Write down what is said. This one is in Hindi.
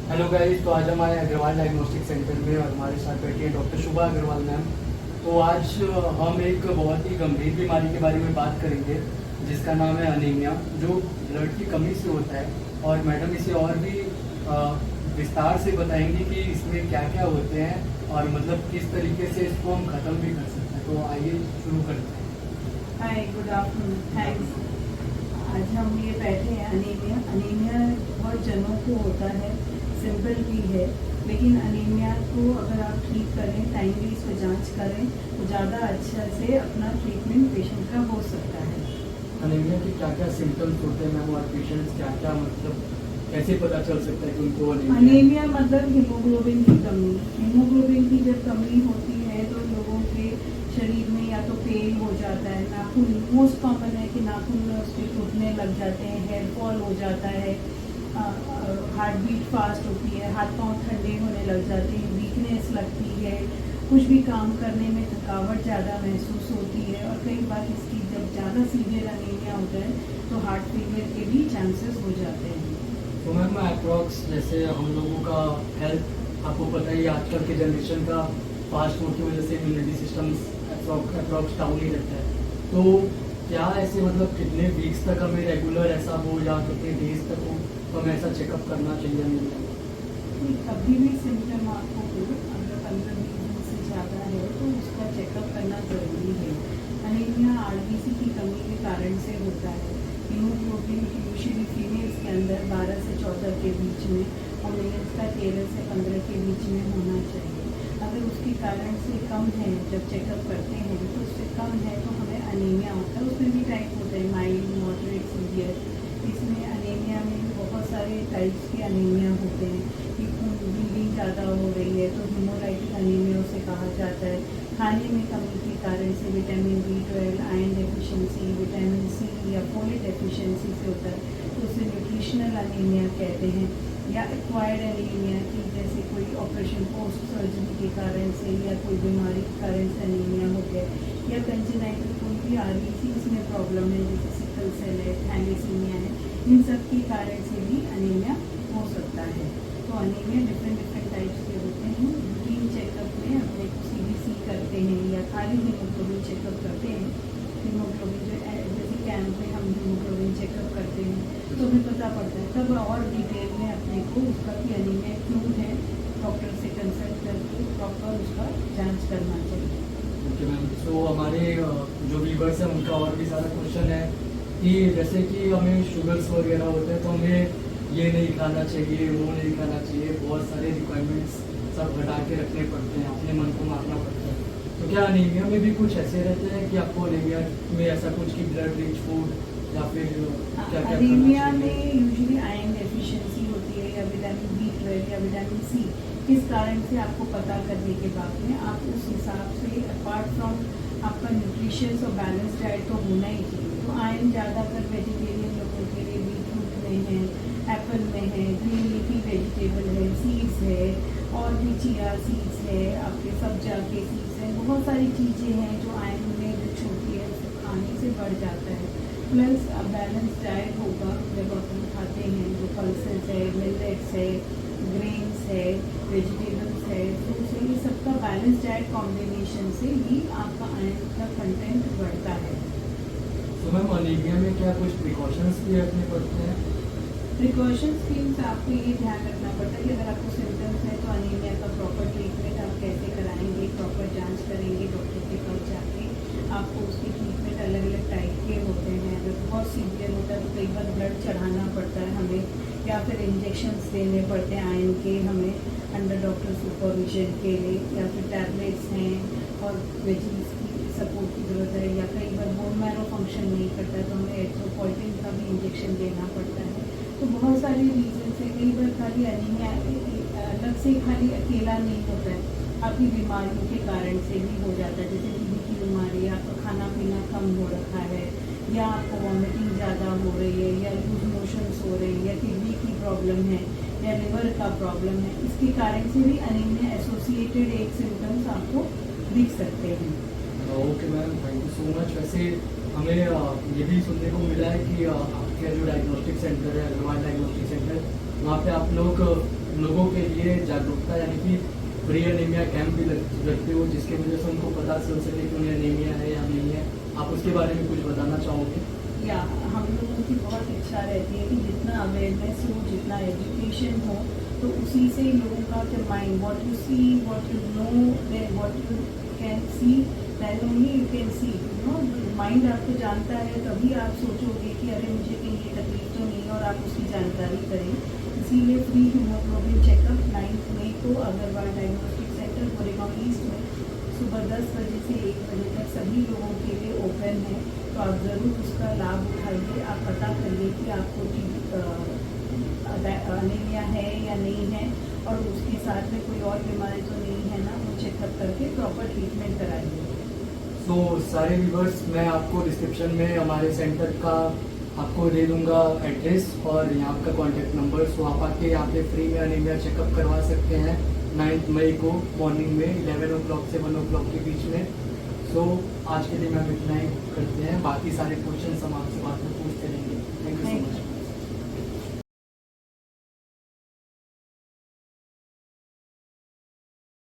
हेलो गाइस, तो आज हमारे अग्रवाल डायग्नोस्टिक सेंटर में और हमारे साथ बैठी है डॉक्टर शुभा अग्रवाल मैम। तो आज हम एक बहुत ही गंभीर बीमारी के बारे में बात करेंगे जिसका नाम है अनीमिया, जो ब्लड की कमी से होता है। और मैडम इसे और भी विस्तार से बताएंगे कि इसमें क्या क्या होते हैं और मतलब किस तरीके से इसको हम ख़त्म भी कर सकते हैं। तो आइए शुरू करते हैं। हाय, गुड आफ्टरनून, थैंक्स। आज हम ये बैठे हैं अनीमिया बहुत जनों को होता है, सिंपल भी है, लेकिन अनीमिया को अगर आप ठीक करें, टाइमली इसको जांच करें तो ज़्यादा अच्छा से अपना ट्रीटमेंट पेशेंट का हो सकता है। अनीमिया के क्या क्या सिम्टम्स होते हैं मैम, और पेशेंट्स क्या क्या मतलब कैसे पता चल सकता है कि उनको अनीमिया मतलब हीमोग्लोबिन की कमी। हीमोग्लोबिन की जब कमी होती है तो लोगों के शरीर में या तो पेन हो जाता है, नाखून मोस्ट कॉमन है कि नाखून उसके टूटने लग जाते हैं, हेयर फॉल हो जाता है, हार्ट बीट फास्ट होती है, हाथ पांव ठंडे होने लग जाते हैं, वीकनेस लगती है, कुछ भी काम करने में थकावट ज़्यादा महसूस होती है। और कई बार इसकी जब ज़्यादा सीवियर अनीमिया होता है तो हार्ट फेलियर के भी चांसेस हो जाते हैं। तो मैम अप्रॉक्स जैसे हम लोगों का हेल्थ, आपको पता ही आजकल के जनरेशन का फास्ट फूड की वजह से इम्यूनिटी सिस्टम अप्रॉक्स डाउन ही रहता है। तो क्या ऐसे मतलब कितने वीक्स तक हमें रेगुलर ऐसा हो या कितने डेज तक हो तो हमें ऐसा चेकअप करना चाहिए हमें? कभी भी सिम्टम आपको हो, अगर 15-20 दिन से ज़्यादा है तो उसका चेकअप करना ज़रूरी है। अनीमिया आरबीसी की कमी के कारण से होता है। हीमोग्लोबिन यूजुअली फीमेल्स के अंदर 12 से 14 के बीच में और मेल्स का 13 से 15 के बीच में होना चाहिए। अगर उसके कारण से कम है, जब चेकअप करते हैं तो उससे कम है तो हमें अनीमिया होता है। उसमें भी टाइप होते हैं, माइल्ड, मॉडरेट, सीवियर। इसमें अनीमिया में भी बहुत सारे टाइप्स के अनीमिया होते हैं कि खून ब्लीडिंग ज़्यादा हो रही है तो हीमोलाइटिक अनीमिया उसे कहा जाता है। खाने में कमी के कारण से vitamin B12, iron deficiency, vitamin C या फोलेट डेफिशिएंसी से होता है तो उसे न्यूट्रिशनल अनीमिया कहते हैं। या एक्वायर्ड अनीमिया की जैसे कोई ऑपरेशन पोस्ट सर्जरी के कारण से या कोई बीमारी के कारण से अनीमिया हो गया, या कंजेनाइटल कोई भी आरबीसी इसमें प्रॉब्लम है जैसे सिकल सेल है, थैलेसीमिया है, इन सब के कारण से भी अनीमिया हो सकता है। तो अनीमिया डिफरेंट टाइप्स के होते हैं। रूटीन चेकअप में अपने को CBC करते हैं या खाली हीमोग्लोबिन चेकअप करते हैं। हीमोग्लोबिन जो जैसे कैंप में हम हीमोग्लोबिन चेकअप करते हैं तो हमें पता पड़ता है, तब और डिटेल में अपने को उसका भी अनीमिया क्यों है डॉक्टर से कंसल्ट करके प्रॉपर उसका जांच करना चाहिए। ओके मैम, तो हमारे जो व्यूवर्स हैं उनका और भी सारा क्वेश्चन है कि जैसे कि हमें शुगर्स वगैरह होते हैं तो हमें ये नहीं खाना चाहिए, वो नहीं खाना चाहिए, बहुत सारे रिक्वायरमेंट्स सब घटा के रखने पड़ते हैं, अपने मन को मारना पड़ता है। तो क्या अनीमिया में भी कुछ ऐसे रहते हैं कि आपको अनीमिया में ऐसा कुछ कि ब्लड रिच फूड या फिर क्या क्या अनीमिया में यूजुअली आयरन डेफिशिएंसी होती है या विटामिन B12 या विटामिन C। किस कारण से आपको पता करने के बाद में आप उस हिसाब से अपार्ट फ्रॉम आपका न्यूट्रिशियस और बैलेंस डाइट तो होना ही चाहिए। तो आयरन ज़्यादातर वेजिटेरियन लोगों के लिए बीटरूट में है, एप्पल में है, ग्रीन लीफी वेजिटेबल है, सीड्स है, और भी चिया सीड्स है, आपके सब्जा के सीड्स हैं, बहुत सारी चीज़ें हैं जो आयरन में रिच होती है, उसको खाने से बढ़ जाता है। प्लस बैलेंस डाइट होगा जब अपन खाते हैं, जो पल्सेस है, मिलेट्स है, ग्रेन्स है, वेजिटेबल्स है, फ्रूट्स है, ये सबका बैलेंस डाइट कॉम्बिनेशन से ही आपका आयरन का कंटेंट बढ़ता है। तो मैम अनीमिया में क्या कुछ प्रिकॉशंस भी रखने पड़ते हैं? प्रिकॉशंस मीन्स आपको ये ध्यान रखना पड़ता है कि अगर आपको सिम्टम्स है तो अनीमिया का प्रॉपर ट्रीटमेंट आप कैसे कराएंगे, प्रॉपर जांच करेंगे डॉक्टर के पास जाके। आपको उसकी ट्रीटमेंट अलग अलग टाइप के होते हैं। अगर बहुत सीवियर होता है तो कई बार ब्लड चढ़ाना पड़ता है हमें, या फिर इंजेक्शन्स देने पड़ते हैं आयरन के हमें अंडर डॉक्टर सुपरविजन के लिए, या फिर टैबलेट्स हैं और वेजिस की सपोर्ट की ज़रूरत है, या कई बार बोन मैरो फंक्शन नहीं करता तो हमें एरिथ्रोपॉइटिन का भी इंजेक्शन देना पड़ता है। तो बहुत सारे रीजन से कई बार खाली अनीमिया अलग से खाली अकेला नहीं होता है, आपकी बीमारियों के कारण से भी हो जाता है। जैसे टीबी की बीमारी, आपका खाना पीना कम हो रखा है, या आपको वॉमिटिंग ज़्यादा हो रही है, या लूज मोशंस हो रही है, या किडनी की प्रॉब्लम है, या लिवर का प्रॉब्लम है, इसके कारण से भी अनीमिया एसोसिएटेड एक सिम्टम्स आपको दिख सकते हैं। Okay ma'am, thank you so much. वैसे हमें ये भी सुनने को मिला है कि आपके जो डायग्नोस्टिक सेंटर है अग्रवाल डायग्नोस्टिक सेंटर, वहाँ पे आप लोग लोगों के लिए जागरूकता यानी कि फ्री एनीमिया कैंप भी रखते हो, जिसके वजह से उनको पता चल सके कि उन्हें एनीमिया है या नहीं है। आप उसके बारे में कुछ बताना चाहोगे? या हम लोगों की बहुत इच्छा रहती है कि जितना अवेयरनेस हो, जितना एजुकेशन हो, तो उसी से लोगों का जो mind, what you see, what you know, what you can see, than only you can see, mind आपको जानता है तभी आप सोचोगे कि अरे मुझे कहीं ये तकलीफ तो नहीं है, और आप उसकी जानकारी करें। इसीलिए फ्री हीमोग्लोबिन चेकअप 9 मई को Agarwal diagnostic centre Goregaon east में सुबह 10 बजे से 1 बजे तक सभी लोगों के लिए ओपन है। तो आप ज़रूर उसका लाभ उठाइए। आप पता करिए कि आपको एनीमिया है या नहीं है, और उसके साथ में कोई और बीमारी तो नहीं है ना, वो चेकअप करके प्रॉपर ट्रीटमेंट कराइए। तो सारे व्यूवर्स, मैं आपको डिस्क्रिप्शन में हमारे सेंटर का आपको दे दूंगा एड्रेस और यहाँ का कॉन्टैक्ट नंबर। सो आप आके यहाँ पे फ्री में एनीमिया चेकअप करवा सकते हैं 9 मई को मॉर्निंग में 11 o'clock से 1 o'clock के बीच में। सो आज के लिए हम इतना ही करते हैं, बाकी सारे क्वेश्चन हम आपसे बाद में पूछते रहेंगे। Thank you so much.